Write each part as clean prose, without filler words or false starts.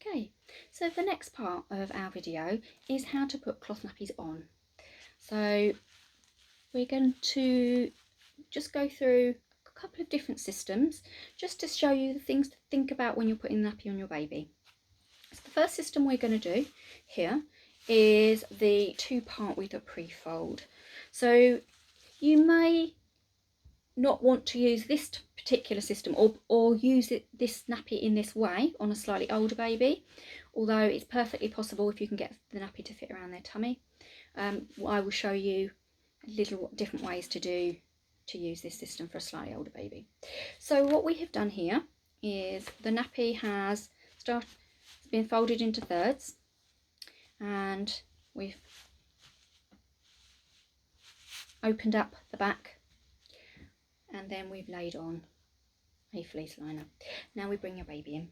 Okay, so the next part of our video is how to put cloth nappies on. So we're going to just go through a couple of different systems just to show you the things to think about when you're putting the nappy on your baby. So the first system we're going to do here is the two-part with a pre-fold. So you may not want to use this particular system or use this nappy in this way on a slightly older baby, although it's perfectly possible if you can get the nappy to fit around their tummy. I will show you little different ways to use this system for a slightly older baby. So what we have done here is the nappy has been folded into thirds, and we've opened up the back, and then we've laid on a fleece liner. Now we bring your baby in.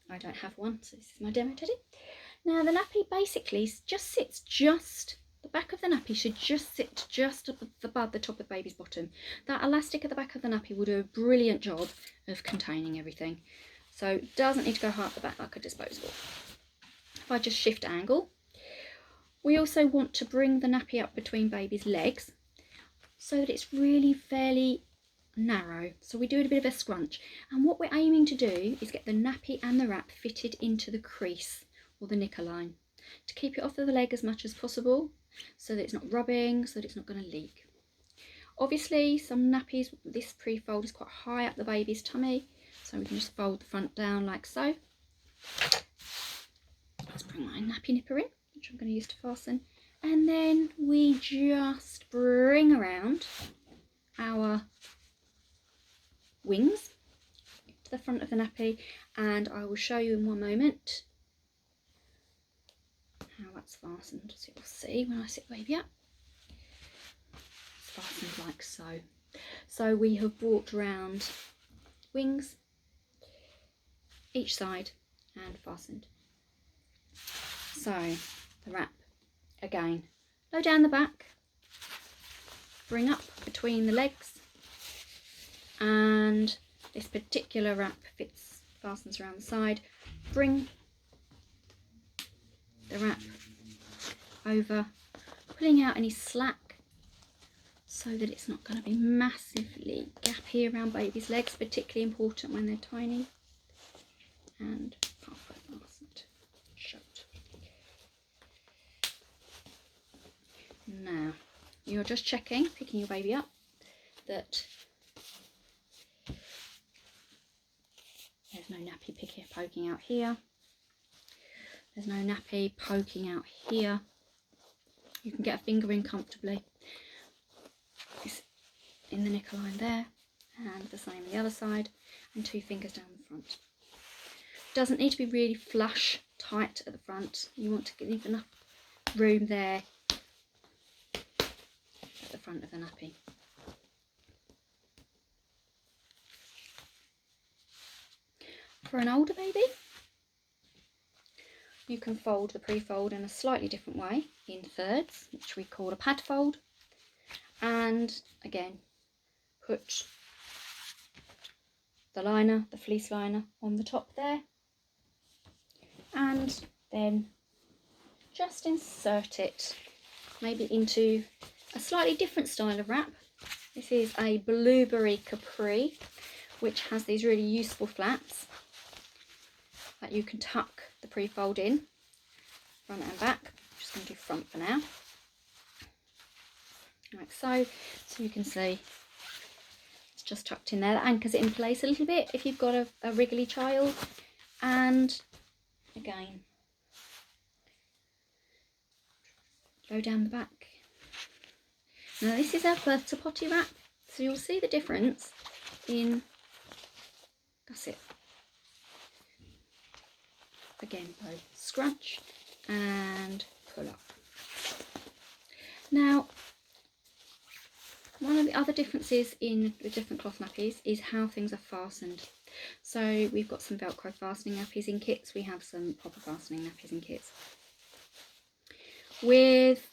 I don't have one, so this is my demo teddy. Now the nappy basically the back of the nappy should just sit just above the top of the baby's bottom. That elastic at the back of the nappy will do a brilliant job of containing everything. So it doesn't need to go high up the back like a disposable. If I just shift angle, we also want to bring the nappy up between baby's legs so that it's really fairly narrow. So we do a bit of a scrunch, and what we're aiming to do is get the nappy and the wrap fitted into the crease or the knicker line to keep it off of the leg as much as possible, so that it's not rubbing, so that it's not going to leak. Obviously some nappies, this pre-fold is quite high up the baby's tummy, so we can just fold the front down like so. Let's bring my nappy nipper in, which I'm going to use to fasten, and then we just bring around our wings to the front of the nappy, and I will show you in one moment how that's fastened. So you'll see when I sit the baby up, it's fastened like so. So we have brought round wings each side and fastened. So the wrap again, low down the back, bring up between the legs, and this particular wrap fastens around the side. Bring the wrap over, pulling out any slack so that it's not going to be massively gappy around baby's legs, particularly important when they're tiny, and halfway fastened shut. Now you're just checking, picking your baby up, that there's no nappy poking out here. There's no nappy poking out here. You can get a finger in comfortably. It's in the knicker line there, and the same on the other side, and 2 fingers down the front. Doesn't need to be really flush tight at the front. You want to leave enough room there at the front of the nappy. For an older baby, you can fold the pre-fold in a slightly different way, in thirds, which we call a pad fold, and again put the liner, the fleece liner, on the top there, and then just insert it maybe into a slightly different style of wrap. This is a blueberry capri, which has these really useful flaps that you can tuck the pre-fold in, front and back. I'm just going to do front for now, like so. So you can see it's just tucked in there. That anchors it in place a little bit if you've got a wriggly child. And again, go down the back. Now this is our birth to potty wrap, so you'll see the difference in, that's it. Again, both scrunch and pull up. Now, one of the other differences in the different cloth nappies is how things are fastened. So we've got some Velcro fastening nappies in kits, we have some proper fastening nappies in kits. With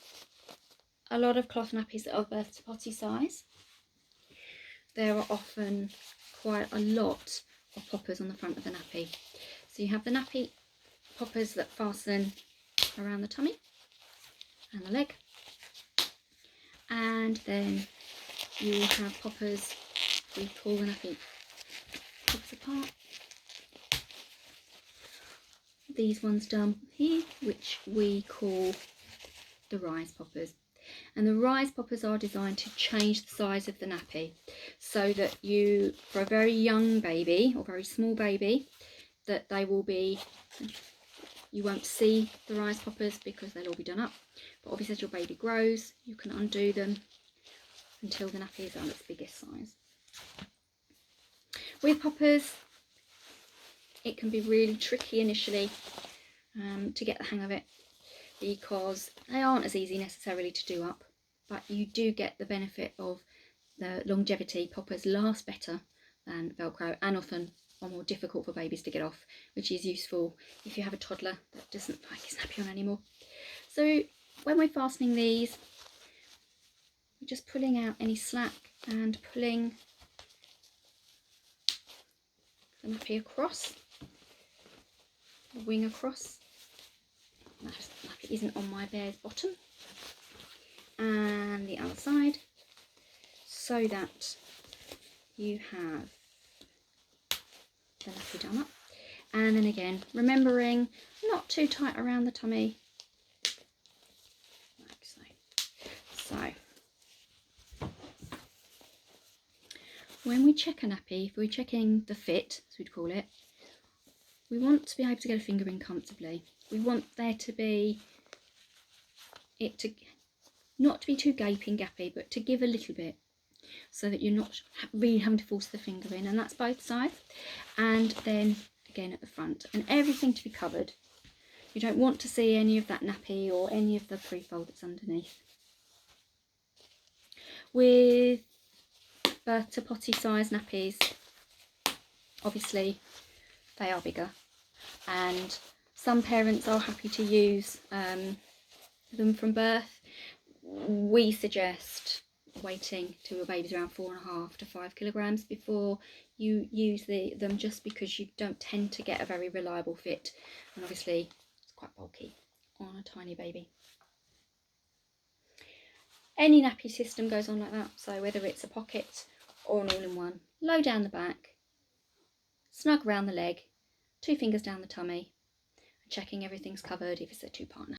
a lot of cloth nappies that are birth to potty size, there are often quite a lot of poppers on the front of the nappy. So you have the nappy poppers that fasten around the tummy and the leg, and then you will have poppers. We pull the nappy pops apart. These ones down here, which we call the rise poppers. And the rise poppers are designed to change the size of the nappy, so that you, for a very young baby or very small baby, that they will be, you won't see the rise poppers because they'll all be done up. But obviously as your baby grows, you can undo them until the nappy is on its biggest size. With poppers, it can be really tricky initially to get the hang of it, because they aren't as easy necessarily to do up, but you do get the benefit of the longevity. Poppers last better than Velcro and often are more difficult for babies to get off, which is useful if you have a toddler that doesn't like his nappy on anymore. So when we're fastening these, we're just pulling out any slack and pulling the nappy across, the wing across. That nappy isn't on my bear's bottom, and the other side, so that you have the nappy done up. And then again, remembering not too tight around the tummy, like so. So when we check a nappy, if we're checking the fit, as we'd call it, we want to be able to get a finger in comfortably. We want there to be, not to be too gaping gappy, but to give a little bit, so that you're not really having to force the finger in, and that's both sides. And then again at the front, and everything to be covered. You don't want to see any of that nappy or any of the pre-fold that's underneath. With birth to potty size nappies, obviously they are bigger, and some parents are happy to use them from birth. We suggest waiting till your baby's around 4.5 to 5 kilograms before you use them, just because you don't tend to get a very reliable fit, and obviously it's quite bulky on a tiny baby. Any nappy system goes on like that, so whether it's a pocket or an all-in-one, low down the back, snug around the leg, 2 fingers down the tummy, checking everything's covered if it's a 2-part nappy.